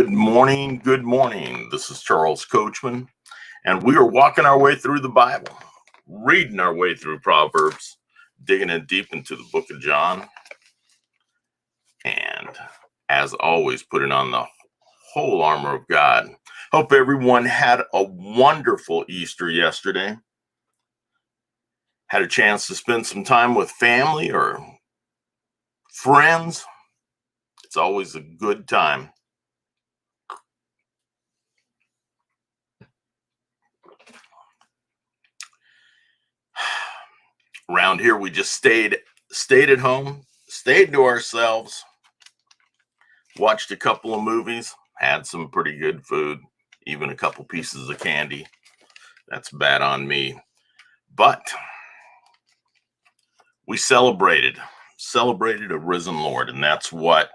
Good morning. Good morning. This is Charles Coachman, and we are walking our way through the Bible, reading our way through Proverbs, digging in deep into the book of John, and as always, putting on the whole armor of God. Hope everyone had a wonderful Easter yesterday. Had a chance to spend some time with family or friends. It's always a good time. Around here, we just stayed at home, stayed to ourselves, watched a couple of movies, had some pretty good food, even a couple pieces of candy. That's bad on me. But we celebrated a risen Lord, and that's what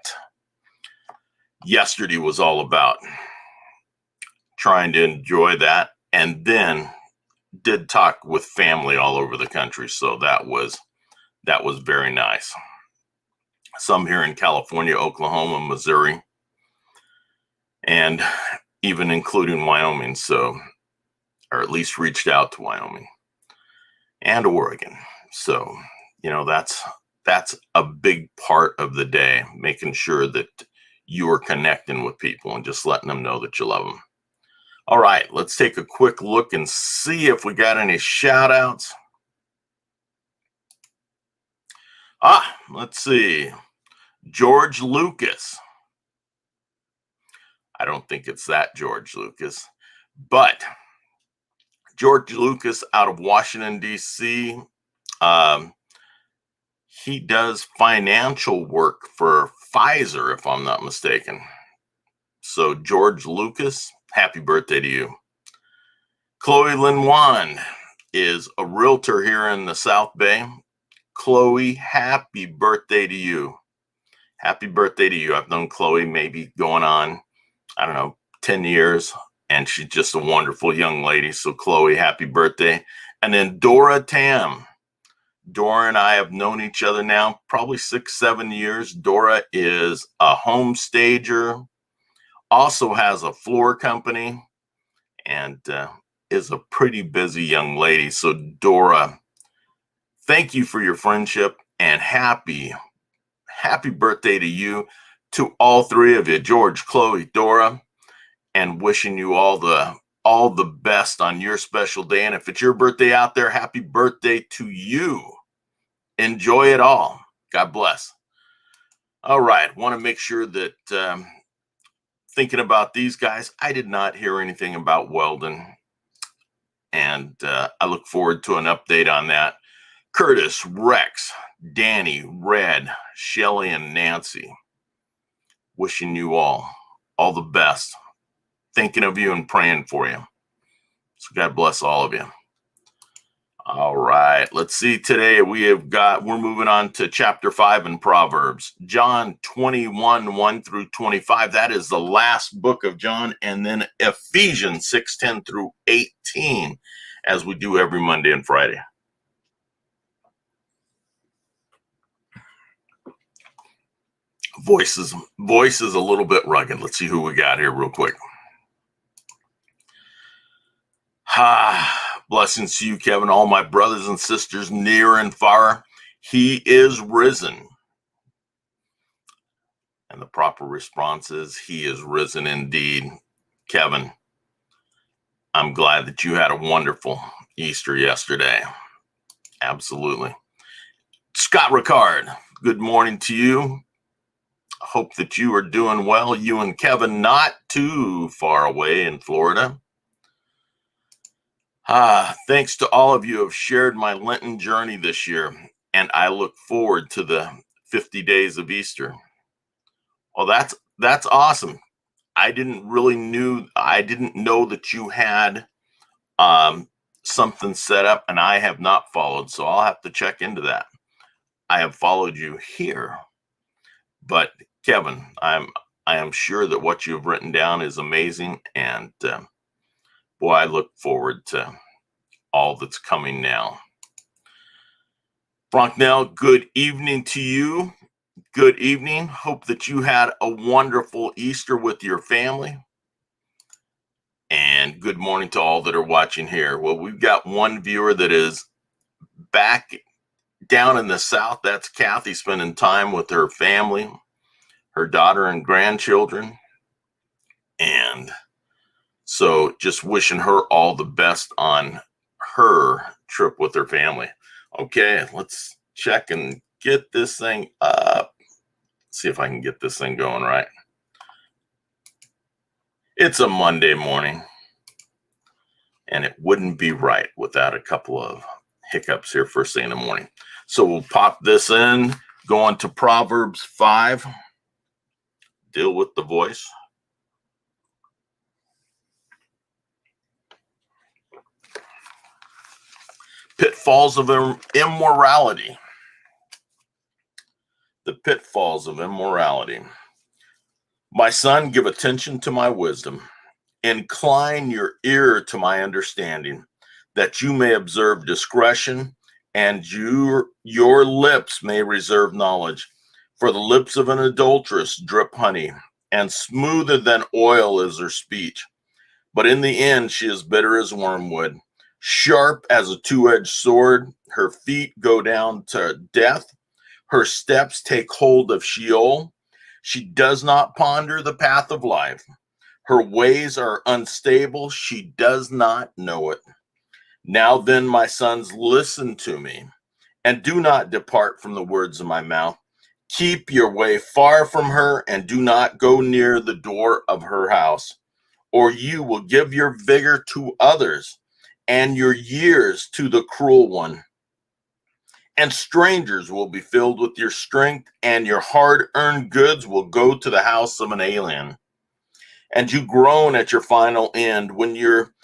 yesterday was all about. Trying to enjoy that, and then did talk with family all over the country, so that was very nice. Some here in California, Oklahoma, Missouri, and even including Wyoming, so, or at least reached out to Wyoming and Oregon. So, that's a big part of the day, making sure that you are connecting with people and just letting them know that you love them. All right, let's take a quick look and see if we got any shout outs. Let's see. George Lucas. I don't think it's that George Lucas, but George Lucas out of Washington, D.C. He does financial work for Pfizer, if I'm not mistaken. So George Lucas, happy birthday to you. Chloe Lynn Wan is a realtor here in the South Bay. Chloe, happy birthday to you. Happy birthday to you. I've known Chloe maybe going on, 10 years, and she's just a wonderful young lady. So Chloe, happy birthday. And then Dora Tam. Dora and I have known each other now probably 6-7 years. Dora is a home stager, also has a floor company, and is a pretty busy young lady. So Dora, thank you for your friendship, and happy birthday to you, to all three of you, George, Chloe, Dora, and wishing you all the best on your special day. And if it's your birthday out there, happy birthday to you. Enjoy it all. God bless. All right. Want to make sure that thinking about these guys, I did not hear anything about Weldon. And I look forward to an update on that. Curtis, Rex, Danny, Red, Shelly, and Nancy. Wishing you all the best. Thinking of you and praying for you. So God bless all of you. All right, let's see. Today we're moving on to chapter 5 in Proverbs. John 21, 1 through 25. That is the last book of John. And then Ephesians 6, 10 through 18, as we do every Monday and Friday. Voice is a little bit rugged. Let's see who we got here real quick. Blessings to you, Kevin, all my brothers and sisters near and far. He is risen. And the proper response is, he is risen indeed. Kevin, I'm glad that you had a wonderful Easter yesterday. Absolutely. Scott Ricard, good morning to you. Hope that you are doing well. You and Kevin, not too far away in Florida. Thanks to all of you who have shared my Lenten journey this year, and I look forward to the 50 days of Easter. Well, that's awesome. I didn't know that you had something set up, and I have not followed, so I'll have to check into that. I have followed you here, but Kevin, I am sure that what you've written down is amazing, and boy, I look forward to all that's coming now. Bronknell, good evening to you. Good evening. Hope that you had a wonderful Easter with your family. And good morning to all that are watching here. Well, we've got one viewer that is back down in the South. That's Kathy, spending time with her family, her daughter and grandchildren. And so just wishing her all the best on her trip with her family. Okay, let's check and get this thing up. See if I can get this thing going right. It's a Monday morning, and it wouldn't be right without a couple of hiccups here first thing in the morning. So we'll pop this in, go on to Proverbs 5, deal with the voice. Pitfalls of immorality. The pitfalls of immorality. My son, give attention to my wisdom. Incline your ear to my understanding, that you may observe discretion, and your lips may reserve knowledge. For the lips of an adulteress drip honey, and smoother than oil is her speech. But in the end, she is bitter as wormwood, sharp as a two-edged sword. Her feet go down to death. Her steps take hold of Sheol. She does not ponder the path of life. Her ways are unstable. She does not know it. Now then, my sons, listen to me, and do not depart from the words of my mouth. Keep your way far from her, and do not go near the door of her house, or you will give your vigor to others, and your years to the cruel one. And strangers will be filled with your strength, and your hard-earned goods will go to the house of an alien. And you groan at your final end, when your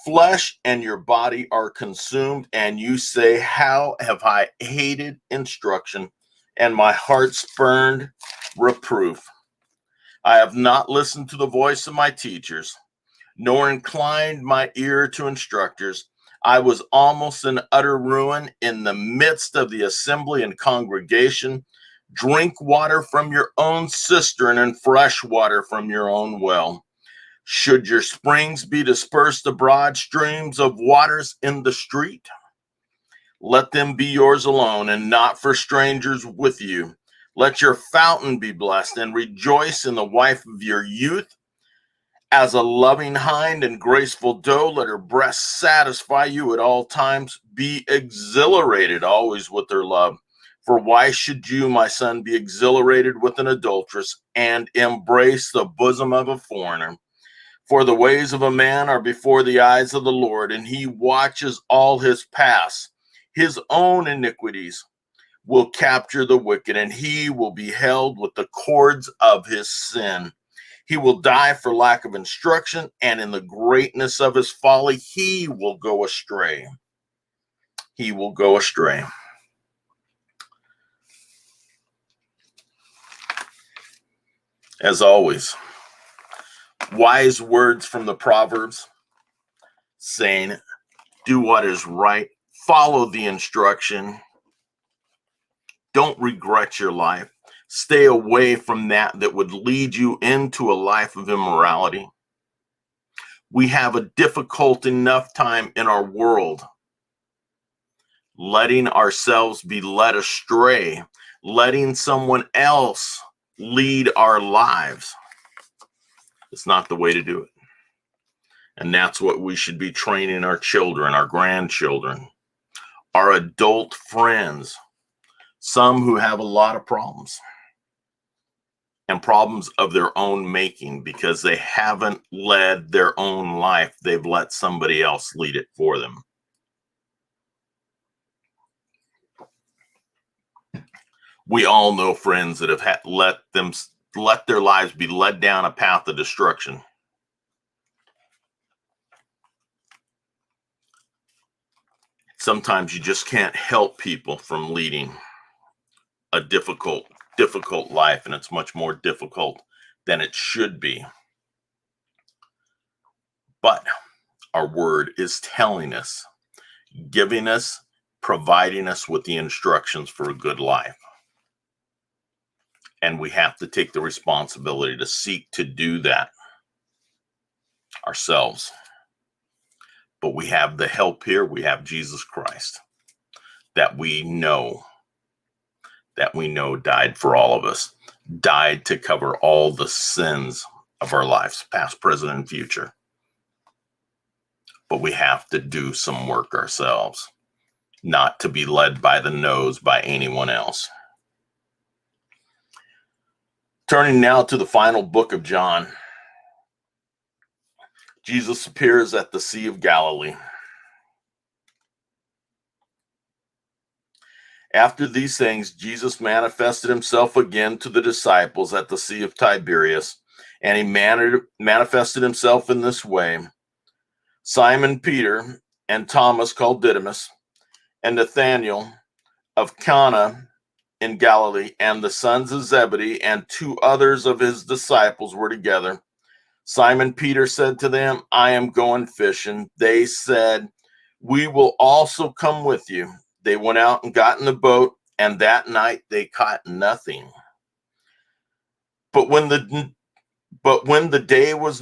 flesh and your body are consumed, and you say, how have I hated instruction, and my heart spurned reproof. I have not listened to the voice of my teachers, nor inclined my ear to instructors. I was almost in utter ruin in the midst of the assembly and congregation. Drink water from your own cistern, and fresh water from your own well. Should your springs be dispersed abroad, streams of waters in the street? Let them be yours alone, and not for strangers with you. Let your fountain be blessed, and rejoice in the wife of your youth. As a loving hind and graceful doe, let her breast satisfy you at all times. Be exhilarated always with her love. For why should you, my son, be exhilarated with an adulteress, and embrace the bosom of a foreigner? For the ways of a man are before the eyes of the Lord, and he watches all his paths. His own iniquities will capture the wicked, and he will be held with the cords of his sin. He will die for lack of instruction, and in the greatness of his folly, he will go astray. He will go astray. As always, wise words from the Proverbs saying, do what is right, follow the instruction, don't regret your life. Stay away from that would lead you into a life of immorality. We have a difficult enough time in our world letting ourselves be led astray, letting someone else lead our lives. It's not the way to do it. And that's what we should be training our children, our grandchildren, our adult friends, some who have a lot of problems. And problems of their own making, because they haven't led their own life. They've let somebody else lead it for them. We all know friends that have let their lives be led down a path of destruction. Sometimes you just can't help people from leading a difficult life, and it's much more difficult than it should be. But our word is telling us, giving us, providing us with the instructions for a good life. And we have to take the responsibility to seek to do that ourselves. But we have the help here. We have Jesus Christ that we know died for all of us, died to cover all the sins of our lives, past, present, and future. But we have to do some work ourselves, not to be led by the nose by anyone else. Turning now to the final book of John. Jesus appears at the Sea of Galilee. After these things, Jesus manifested himself again to the disciples at the Sea of Tiberias, and he manifested himself in this way. Simon Peter and Thomas called Didymus, and Nathanael of Cana in Galilee, and the sons of Zebedee, and 2 others of his disciples were together. Simon Peter said to them, I am going fishing. They said, we will also come with you. They went out and got in the boat, and that night they caught nothing. But when the day was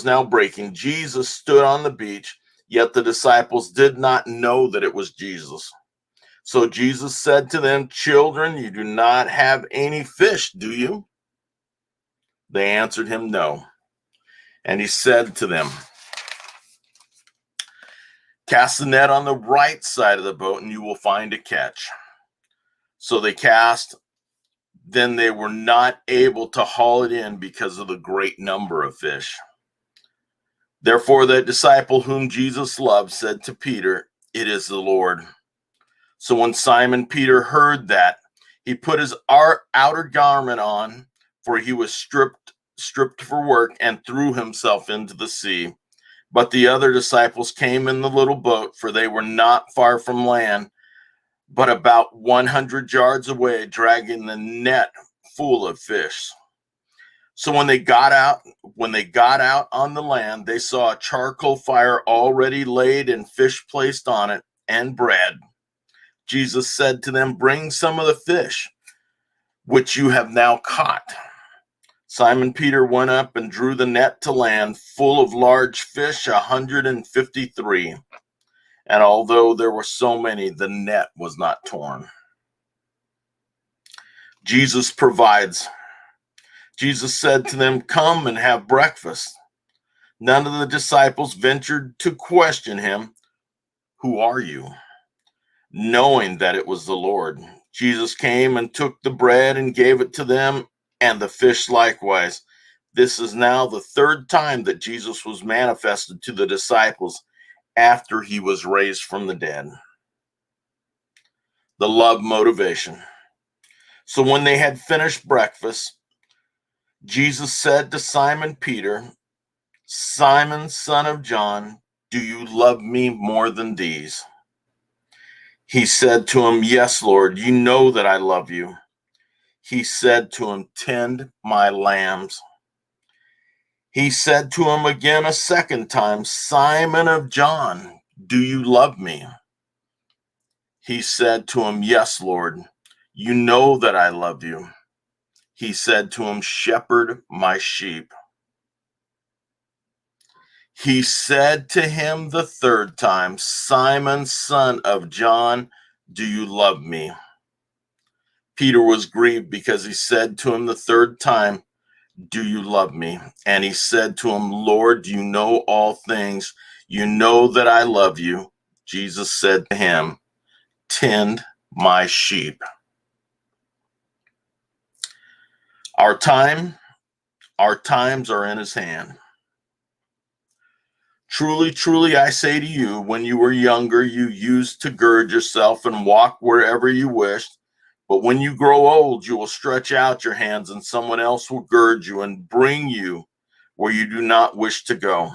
now breaking, Jesus stood on the beach, yet the disciples did not know that it was Jesus. So Jesus said to them, children, you do not have any fish, do you? They answered him, no. And he said to them, cast the net on the right side of the boat, and you will find a catch. So they cast. Then they were not able to haul it in because of the great number of fish. Therefore, the disciple whom Jesus loved said to Peter, it is the Lord. So when Simon Peter heard that, he put his outer garment on, for he was stripped for work, and threw himself into the sea. But the other disciples came in the little boat, for they were not far from land, but about 100 yards away, dragging the net full of fish. So when they got out on the land, they saw a charcoal fire already laid and fish placed on it, and bread. Jesus said to them, bring some of the fish which you have now caught. Simon Peter went up and drew the net to land, full of large fish, 153. And although there were so many, the net was not torn. Jesus provides. Jesus said to them, come and have breakfast. None of the disciples ventured to question him, who are you? Knowing that it was the Lord. Jesus came and took the bread and gave it to them, and the fish likewise. This is now the 3rd time that Jesus was manifested to the disciples after he was raised from the dead. The love motivation. So when they had finished breakfast, Jesus said to Simon Peter, Simon, son of John, do you love me more than these? He said to him, yes, Lord, you know that I love you. He said to him, tend my lambs. He said to him again a second time, Simon of John, do you love me? He said to him, yes, Lord, you know that I love you. He said to him, shepherd my sheep. He said to him the 3rd time, Simon, son of John, do you love me? Peter was grieved because he said to him the 3rd time, do you love me? And he said to him, Lord, you know all things. You know that I love you. Jesus said to him, tend my sheep. Our times are in his hand. Truly, truly, I say to you, when you were younger, you used to gird yourself and walk wherever you wished. But when you grow old, you will stretch out your hands, and someone else will gird you and bring you where you do not wish to go.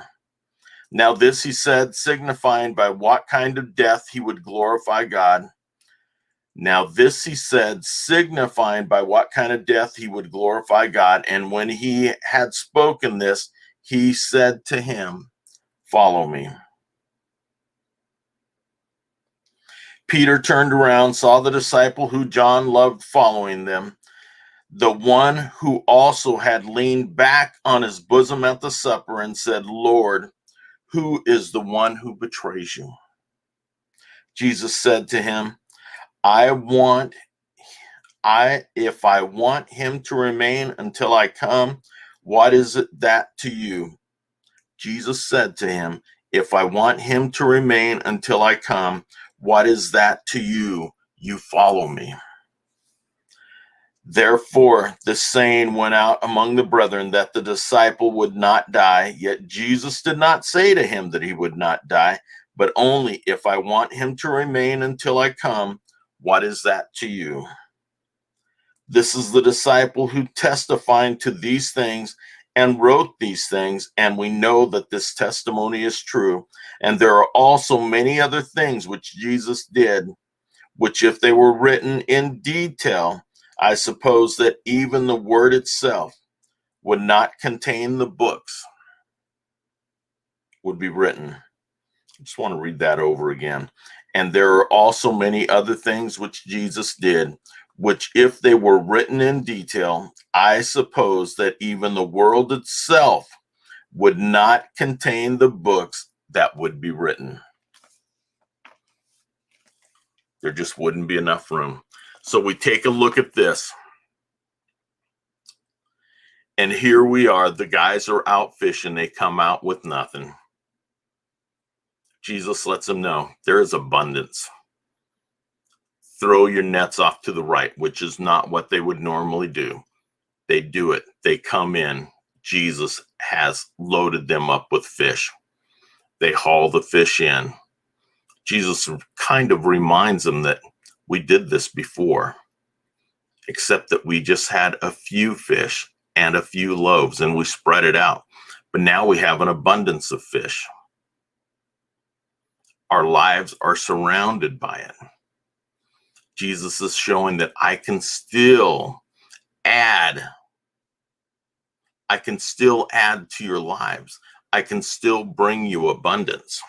Now this he said, signifying by what kind of death he would glorify God. Now this he said, signifying by what kind of death he would glorify God. And when he had spoken this, he said to him, follow me. Peter turned around, saw the disciple who John loved following them, the one who also had leaned back on his bosom at the supper, and said, Lord, who is the one who betrays you? Jesus said to him, if I want him to remain until I come, what is that to you? Jesus said to him, if I want him to remain until I come, what is that to you? You follow me. Therefore, the saying went out among the brethren that the disciple would not die. Yet Jesus did not say to him that he would not die, but only, if I want him to remain until I come, what is that to you? This is the disciple who testifying to these things and wrote these things, and we know that this testimony is true. And there are also many other things which Jesus did, which if they were written in detail, I suppose that even the word itself would not contain the books would be written. I just want to read that over again. And there are also many other things which Jesus did, which if they were written in detail, I suppose that even the world itself would not contain the books that would be written. There just wouldn't be enough room. So we take a look at this. And here we are. The guys are out fishing. They come out with nothing. Jesus lets them know there is abundance. Throw your nets off to the right, which is not what they would normally do. They do it. They come in. Jesus has loaded them up with fish. They haul the fish in. Jesus kind of reminds them that we did this before, except that we just had a few fish and a few loaves and we spread it out. But now we have an abundance of fish. Our lives are surrounded by it. Jesus is showing that I can still add to your lives. I can still bring you abundance.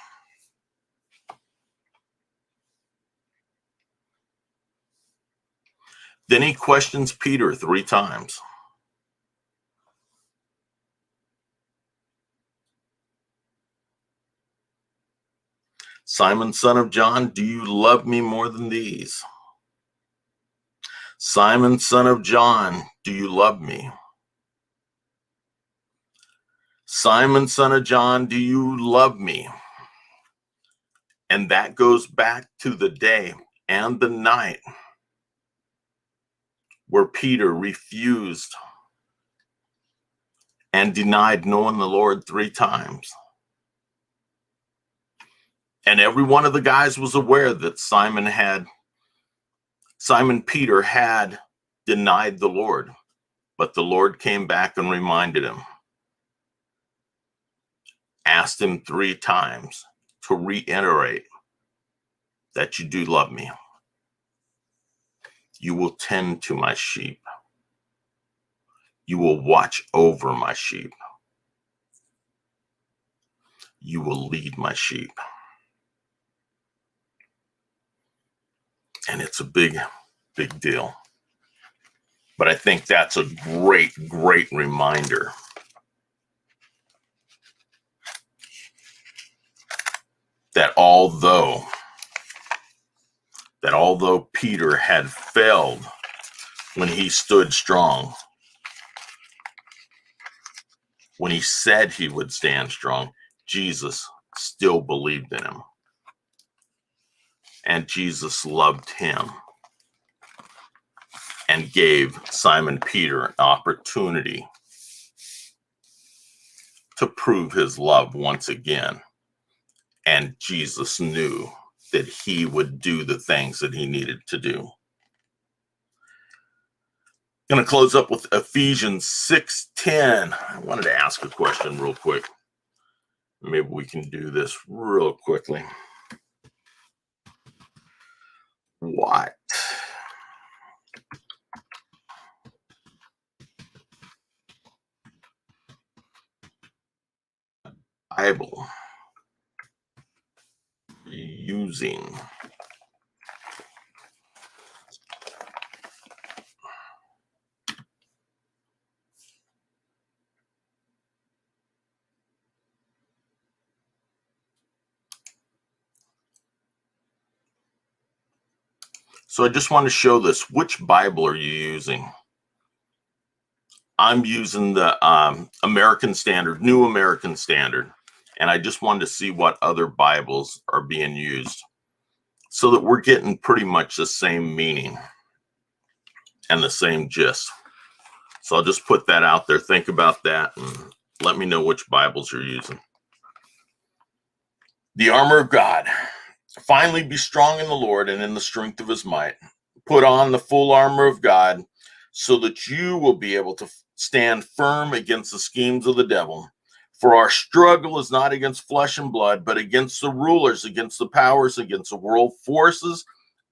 Then he questions Peter 3 times. Simon, son of John, do you love me more than these? Simon, son of John, do you love me? Simon, son of John, do you love me? And that goes back to the day and the night where Peter refused and denied knowing the Lord 3 times. And every one of the guys was aware that Simon Peter had denied the Lord, but the Lord came back and reminded him, asked him 3 times to reiterate that you do love me. You will tend to my sheep. You will watch over my sheep. You will lead my sheep. And it's a big, big deal. But I think that's a great, great reminder that although Peter had failed when he stood strong, when he said he would stand strong, Jesus still believed in him. And Jesus loved him and gave Simon Peter an opportunity to prove his love once again. And Jesus knew that he would do the things that he needed to do. I'm going to close up with Ephesians 6:10. I wanted to ask a question real quick. Maybe we can do this real quickly. What Bible using So I just want to show this. Which Bible are you using? I'm using the American Standard, New American Standard. And I just wanted to see what other Bibles are being used so that we're getting pretty much the same meaning and the same gist. So I'll just put that out there. Think about that and let me know which Bibles you're using. The armor of God. Finally, be strong in the Lord and in the strength of his might. Put on the full armor of God so that you will be able to stand firm against the schemes of the devil. For our struggle is not against flesh and blood, but against the rulers, against the powers, against the world forces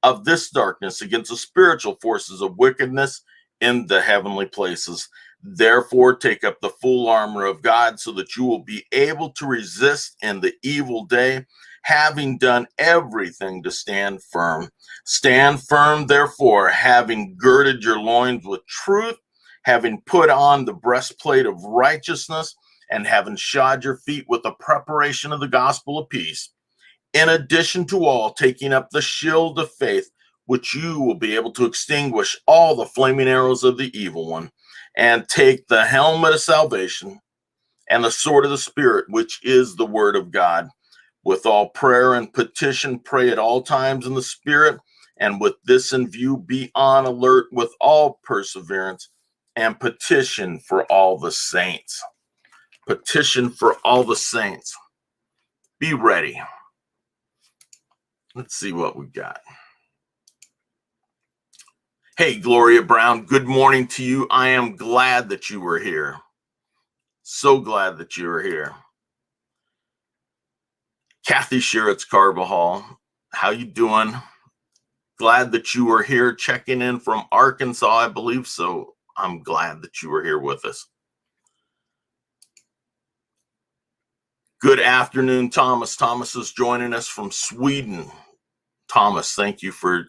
of this darkness, against the spiritual forces of wickedness in the heavenly places. Therefore, take up the full armor of God so that you will be able to resist in the evil day, having done everything to stand firm. Stand firm, therefore, having girded your loins with truth, having put on the breastplate of righteousness, and having shod your feet with the preparation of the gospel of peace. In addition to all, taking up the shield of faith, which you will be able to extinguish all the flaming arrows of the evil one, and take the helmet of salvation and the sword of the Spirit, which is the word of God. With all prayer and petition, pray at all times in the Spirit, and with this in view, be on alert with all perseverance and petition for all the saints. Petition for all the saints. Be ready. Let's see what we've got. Hey, Gloria Brown, good morning to you. I am glad that you were here. So glad that you were here. Kathy Sheritz Carvajal, how you doing? Glad that you were here checking in from Arkansas, I believe so. I'm glad that you were here with us. Good afternoon, Thomas. Thomas is joining us from Sweden. Thomas, thank you for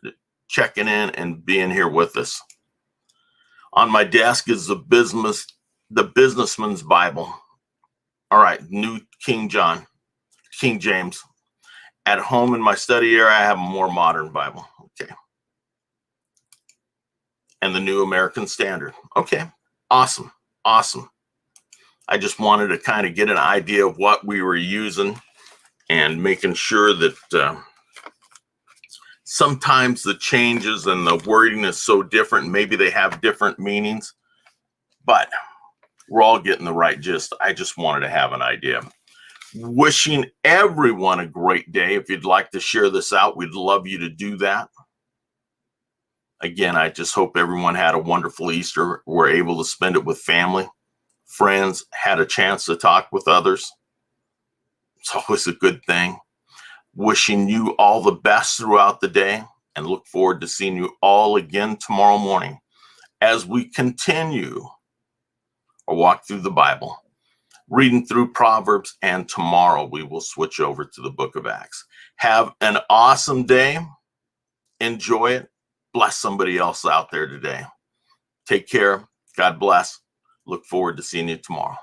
checking in and being here with us. On my desk is the Businessman's Bible. All right, New King James. At home in my study area, I have a more modern Bible. Okay. And the New American Standard. Okay, awesome. I just wanted to kind of get an idea of what we were using and making sure that sometimes the changes and the wording is so different. Maybe they have different meanings, but we're all getting the right gist. I just wanted to have an idea. Wishing everyone a great day. If you'd like to share this out, we'd love you to do that. Again, I just hope everyone had a wonderful Easter, were able to spend it with family, friends, had a chance to talk with others. It's always a good thing. Wishing you all the best throughout the day and look forward to seeing you all again tomorrow morning as we continue or walk through the Bible, reading through Proverbs, and tomorrow we will switch over to the book of Acts. Have an awesome day. Enjoy it. Bless somebody else out there today. Take care. God bless. Look forward to seeing you tomorrow.